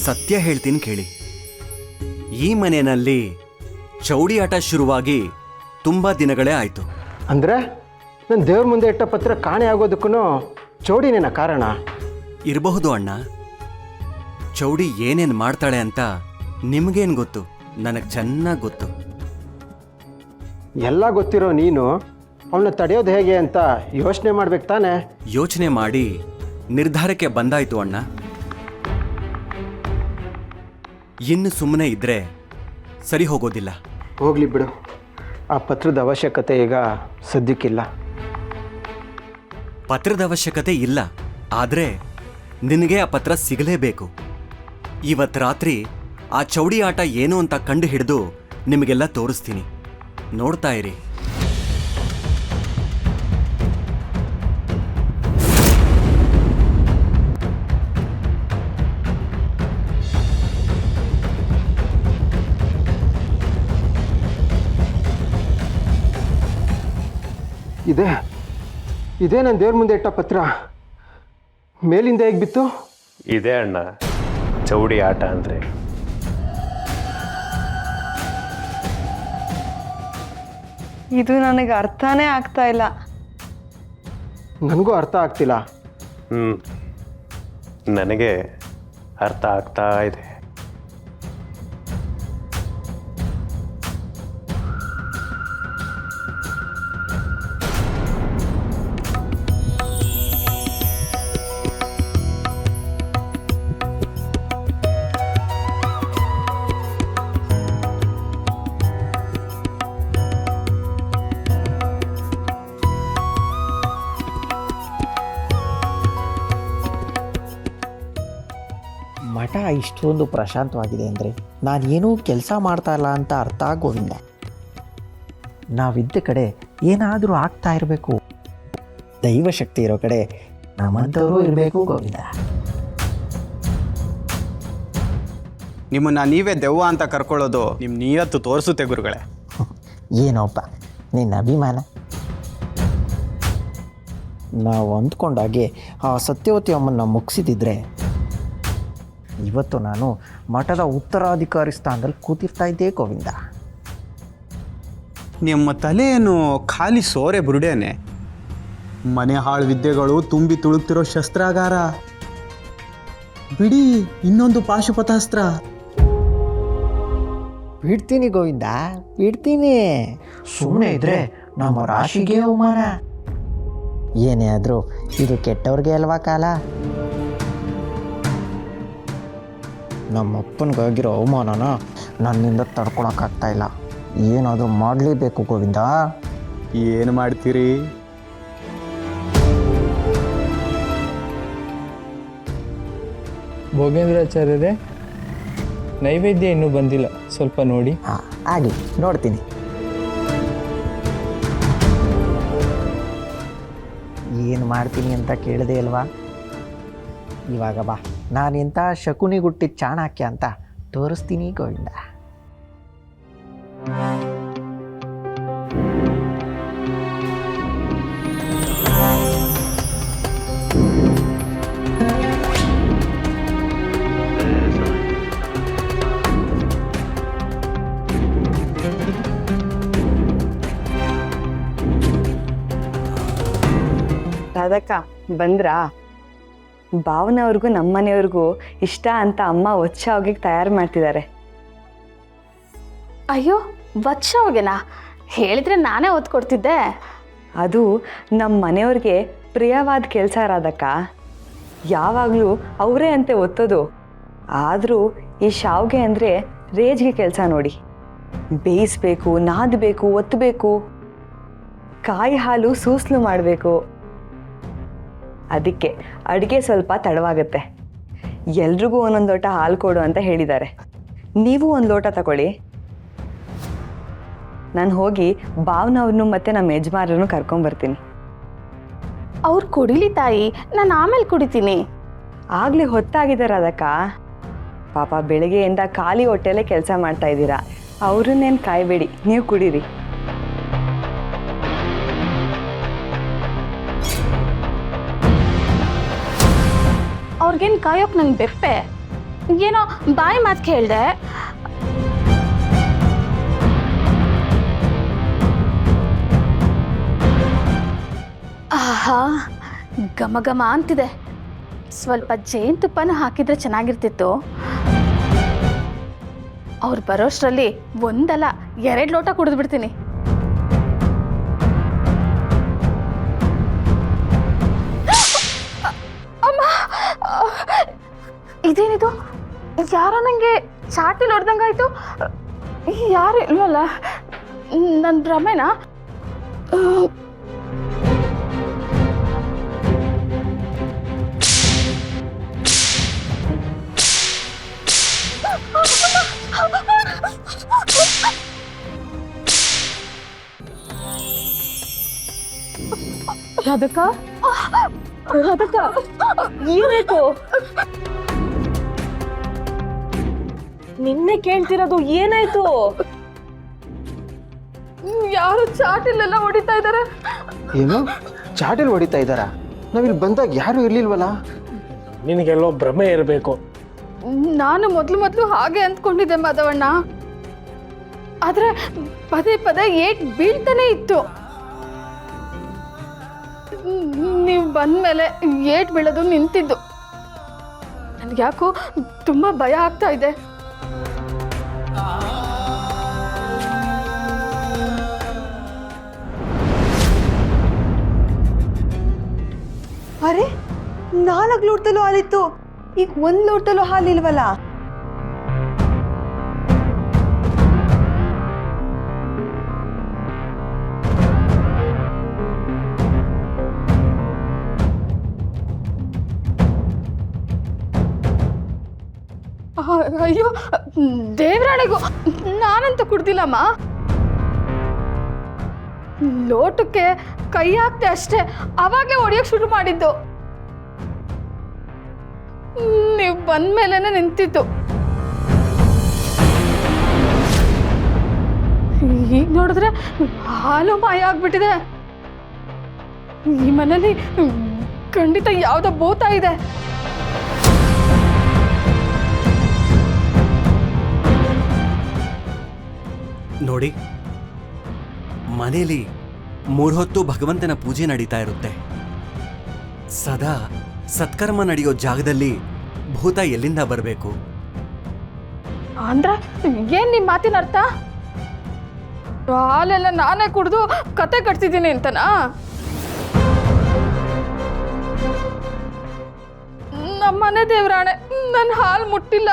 ಸತ್ಯ ಹೇಳ್ತೀನಿ ಕೇಳಿ. ಈ ಮನೆಯಲ್ಲಿ ಚೌಡಿ ಆಟ ಶುರುವಾಗಿ ತುಂಬ ದಿನಗಳೇ ಆಯಿತು. ಅಂದರೆ ನಾನು ದೇವ್ರ ಮುಂದೆ ಇಟ್ಟ ಪತ್ರ ಕಾಣೆ ಆಗೋದಕ್ಕೂ ಚೌಡಿನೇನ ಕಾರಣ? ಇರಬಹುದು ಅಣ್ಣ. ಚೌಡಿ ಏನೇನು ಮಾಡ್ತಾಳೆ ಅಂತ ನಿಮಗೇನು ಗೊತ್ತು? ನನಗೆ ಚೆನ್ನಾಗಿ ಗೊತ್ತು. ಎಲ್ಲ ಗೊತ್ತಿರೋ ನೀನು ಅವಳನ್ನ ತಡೆಯೋದು ಹೇಗೆ ಅಂತ ಯೋಚನೆ ಮಾಡ್ಬೇಕು ತಾನೆ? ಯೋಚನೆ ಮಾಡಿ ನಿರ್ಧಾರಕ್ಕೆ ಬಂದಾಯ್ತು ಅಣ್ಣ. ಇನ್ನು ಸುಮ್ಮನೆ ಇದ್ರೆ ಸರಿ ಹೋಗೋದಿಲ್ಲ. ಹೋಗ್ಲಿ ಬಿಡು, ಆ ಪತ್ರದ ಅವಶ್ಯಕತೆ ಈಗ ಸದ್ಯಕ್ಕಿಲ್ಲ. ಪತ್ರದ ಅವಶ್ಯಕತೆ ಇಲ್ಲ, ಆದರೆ ನಿನಗೆ ಆ ಪತ್ರ ಸಿಗಲೇಬೇಕು. ಇವತ್ತು ರಾತ್ರಿ ಆ ಚೌಡಿ ಆಟ ಏನು ಅಂತ ಕಂಡು ಹಿಡಿದು ನಿಮಗೆಲ್ಲ ತೋರಿಸ್ತೀನಿ, ನೋಡ್ತಾ ಇರಿ. ಇದೇ ನಾನು ದೇವ್ರ ಮುಂದೆ ಇಟ್ಟ ಪತ್ರ. ಮೇಲಿಂದ ಹೇಗೆ ಬಿತ್ತು? ಇದೇ ಅಣ್ಣ ಚೌಡಿ ಆಟ ಅಂದರೆ. ಇದು ನನಗೆ ಅರ್ಥನೇ ಆಗ್ತಾ ಇಲ್ಲ. ನನಗೂ ಅರ್ಥ ಆಗ್ತಿಲ್ಲ. ನನಗೆ ಅರ್ಥ ಆಗ್ತಾ ಇದೆ. ಮಠ ಇಷ್ಟೊಂದು ಪ್ರಶಾಂತವಾಗಿದೆ ಅಂದರೆ ನಾನೇನೂ ಕೆಲಸ ಮಾಡ್ತಾ ಇಲ್ಲ ಅಂತ ಅರ್ಥ ಗೋವಿಂದ. ನಾವಿದ್ದ ಕಡೆ ಏನಾದರೂ ಆಗ್ತಾ ಇರಬೇಕು. ದೈವಶಕ್ತಿ ಇರೋ ಕಡೆ ನಮ್ಮಂಥವರು ಇರಬೇಕು ಗೋವಿಂದ. ನಿಮ್ಮನ್ನು ನೀವೇ ದೆವ್ವ ಅಂತ ಕರ್ಕೊಳ್ಳೋದು ನಿಮ್ಮ ನಿಯತ್ತು ತೋರಿಸುತ್ತೆ ಗುರುಗಳೇ. ಏನೋಪ್ಪ ನಿನ್ನ ಅಭಿಮಾನ. ನಾವು ಅಂದ್ಕೊಂಡಾಗೆ ಆ ಸತ್ಯವತಿ ಅಮ್ಮನ್ನ ಮುಗಿಸಿದಿದ್ರೆ ಇವತ್ತು ನಾನು ಮಠದ ಉತ್ತರಾಧಿಕಾರಿ ಸ್ಥಾನದಲ್ಲಿ ಕೂತಿರ್ತಾ ಇದ್ದೆ ಗೋವಿಂದ. ನಿಮ್ಮ ತಲೆಯನ್ನು ಖಾಲಿ ಸೋರೆ ಬುರುಡೇನೆ. ಮನೆ ಹಾಳು ವಿದ್ಯೆಗಳು ತುಂಬಿ ತುಳುಕ್ತಿರೋ ಶಸ್ತ್ರಾಗಾರ ಬಿಡಿ, ಇನ್ನೊಂದು ಪಾಶುಪತಾಸ್ತ್ರ. ಬಿಡ್ತೀನಿ ಗೋವಿಂದ, ಬಿಡ್ತೀನಿ. ಸುಮ್ಮನೆ ಇದ್ರೆ ನಮ್ಮ ರಾಶಿಗೆ ಅವಮಾನ. ಏನೇ ಆದರೂ ಇದು ಕೆಟ್ಟವ್ರಿಗೆ ಅಲ್ವಾ ಕಾಲ. ನಮ್ಮಪ್ಪನಿಗಾಗಿರೋ ಅವಮಾನನ ನನ್ನಿಂದ ತಡ್ಕೊಳಕ್ಕಾಗ್ತಾ ಇಲ್ಲ. ಏನಾದರೂ ಮಾಡಲೇಬೇಕು ಗೋವಿಂದ. ಏನು ಮಾಡ್ತೀರಿ? ಭೋಗೇಂದ್ರಾಚಾರ್ಯರೇ, ನೈವೇದ್ಯ ಇನ್ನೂ ಬಂದಿಲ್ಲ, ಸ್ವಲ್ಪ ನೋಡಿ. ಹಾಂ ಆಗಲಿ, ನೋಡ್ತೀನಿ. ಏನು ಮಾಡ್ತೀನಿ ಅಂತ ಕೇಳಿದೆ ಅಲ್ವಾ? ಇವಾಗ ಬಾ, ನಾನೆಂಥ ಶಕುನಿಗುಟ್ಟಿದ ಚಾಣಕ್ಯ ಅಂತ ತೋರಿಸ್ತೀನಿ ಗೋವಿಂದ. ರಾಧಕ್ಕ ಬಂದ್ರಾ? ಭಾವನವ್ರಿಗೂ ನಮ್ಮನೆಯವ್ರಿಗೂ ಇಷ್ಟ ಅಂತ ಅಮ್ಮ ಒಚ್ಚಾವಿಗೆ ತಯಾರು ಮಾಡ್ತಿದ್ದಾರೆ. ಅಯ್ಯೋ, ವತ್ಸವಗೆನಾ? ಹೇಳಿದ್ರೆ ನಾನೇ ಒತ್ತು ಕೊಡ್ತಿದ್ದೆ. ಅದು ನಮ್ಮ ಮನೆಯವ್ರಿಗೆ ಪ್ರಿಯವಾದ ಕೆಲಸ ರಾಧಕ್ಕ. ಯಾವಾಗಲೂ ಅವರೇ ಅಂತೆ ಒತ್ತೋದು. ಆದರೂ ಈ ಶಾವ್ಗೆ ಅಂದರೆ ರೇಜ್ಗೆ ಕೆಲಸ ನೋಡಿ. ಬೇಯಿಸ್ಬೇಕು, ನಾದಬೇಕು, ಒತ್ತಬೇಕು, ಕಾಯಿ ಹಾಲು ಸೂಸ್ಲು ಮಾಡಬೇಕು. ಅದಕ್ಕೆ ಅಡುಗೆ ಸ್ವಲ್ಪ ತಡವಾಗುತ್ತೆ. ಎಲ್ರಿಗೂ ಒಂದೊಂದು ಲೋಟ ಹಾಲು ಕೊಡು ಅಂತ ಹೇಳಿದ್ದಾರೆ. ನೀವು ಒಂದು ಲೋಟ ತಗೊಳ್ಳಿ. ನಾನು ಹೋಗಿ ಭಾವನವ್ರನ್ನು ಮತ್ತು ನಮ್ಮ ಯಜಮಾನರನ್ನು ಕರ್ಕೊಂಬರ್ತೀನಿ. ಅವ್ರು ಕುಡಿಲಿ ತಾಯಿ, ನಾನು ಆಮೇಲೆ ಕುಡಿತೀನಿ. ಆಗಲೇ ಹೊತ್ತಾಗಿದ್ದಾರೆ ಅದಕ್ಕ. ಪಾಪ ಬೆಳಗ್ಗೆಯಿಂದ ಖಾಲಿ ಹೊಟ್ಟೆಲ್ಲೇ ಕೆಲಸ ಮಾಡ್ತಾ ಇದ್ದೀರಾ. ಅವ್ರನ್ನೇನು ಕಾಯಬೇಡಿ, ನೀವು ಕುಡೀರಿ. ಅವ್ರಿಗೇನು ಕಾಯೋಕೆ ನಂಗೆ ಬೆಪ್ಪೆ. ಏನೋ ಬಾಯಿ ಮಾತು ಕೇಳಿದೆ. ಆಹಾ, ಘಮ ಘಮ ಅಂತಿದೆ. ಸ್ವಲ್ಪ ಜೇನುತುಪ್ಪನ ಹಾಕಿದ್ರೆ ಚೆನ್ನಾಗಿರ್ತಿತ್ತು. ಅವ್ರು ಬರೋಷ್ಟರಲ್ಲಿ ಒಂದಲ್ಲ 2 ಲೋಟ ಕುಡಿದ್ಬಿಡ್ತೀನಿ. ಅಮ್ಮ, ಇದೇನಿದು? ಯಾರೋ ನನಗೆ ಚಾಟಿಲ್ ಹೊಡೆದಂಗಾಯ್ತು. ಯಾರು ಇಲ್ವಲ್ಲ? ನನ್ನ ಭ್ರಮೆನಾ? ರಾಧಕ್ಕ, ರಾಧಕ್ಕ, ಏನಾಯ್ತು? ನಿನ್ನೆ ಕೇಳ್ತಿರೋದು ಏನಾಯ್ತು? ಯಾರು ಚಾಟಿಲೆಲ್ಲ ಹೊಡಿತಾ ಇದ್ದಾರೆ. ಏನು ಚಾಟಿಲ್ ಹೊಡಿತಾ ಇದ್ದಾರಾ? ನಾವಿಲ್ಲಿ ಬಂದಾಗ ಯಾರೂ ಇರ್ಲಿಲ್ವಲ್ಲ? ನಿನಗೆಲ್ಲೋ ಭ್ರಮೆ ಇರಬೇಕು. ನಾನು ಮೊದಲು ಹಾಗೆ ಅಂದ್ಕೊಂಡಿದ್ದೆ ಮಾಧವಣ್ಣ. ಆದ್ರೆ ಪದೇ ಪದೇ ಏಟ್ ಬೀಳ್ತಾನೆ ಇತ್ತು. ನೀವು ಬಂದ್ಮೇಲೆ ಏಟ್ ಬೀಳೋದು ನಿಂತಿದ್ದು. ನನ್ಗೆ ಯಾಕೋ ತುಂಬಾ ಭಯ ಆಗ್ತಾ ಇದೆ. ಅರೆ, 4 ಲೋಟದಲ್ಲೂ ಹಾಲಿತ್ತು, ಈಗ 1 ಲೋಟದಲ್ಲೂ ಹಾಲಿಲ್ವಲ್ಲ? ಅಯ್ಯೋ ದೇವರಾಣೆಗೂ ನಾನಂತ ಕುಡ್ದಿಲ್ಲಮ್ಮ. ಲೋಟಕ್ಕೆ ಕೈ ಹಾಕ್ತೆ ಅಷ್ಟೇ, ಅವಾಗಲೇ ಹೊಡಿಯೋಕೆ ಶುರು ಮಾಡಿದ್ದು. ನೀವು ಬಂದ್ಮೇಲೆನೆ ನಿಂತಿತ್ತು. ಈಗ ನೋಡಿದ್ರೆ ಹಾಲು ಮಾಯ ಆಗ್ಬಿಟ್ಟಿದೆ. ಈ ಮನೇಲಿ ಖಂಡಿತ ಯಾವ್ದೋ ಭೂತ ಇದೆ. ನೋಡಿ, ಮನೇಲಿ 3 ಹೊತ್ತು ಭಗವಂತನ ಪೂಜೆ ನಡೀತಾ ಇರುತ್ತೆ. ಸದಾ ಸತ್ಕರ್ಮ ನಡೆಯೋ ಜಾಗದಲ್ಲಿ ಭೂತ ಎಲ್ಲಿಂದ ಬರಬೇಕು? ಅಂದ್ರೆ ಏನ್ ನಿಮ್ ಮಾತಿನ ಅರ್ಥ? ಹಾಲೆಲ್ಲ ನಾನೇ ಕುಡ್ದು ಕತೆ ಕಟ್ತಿದ್ದೀನಿ ಅಂತನಾ? ನಮ್ಮನೆ ದೇವರಾಣೆ ನನ್ನ ಹಾಲು ಮುಟ್ಟಿಲ್ಲ.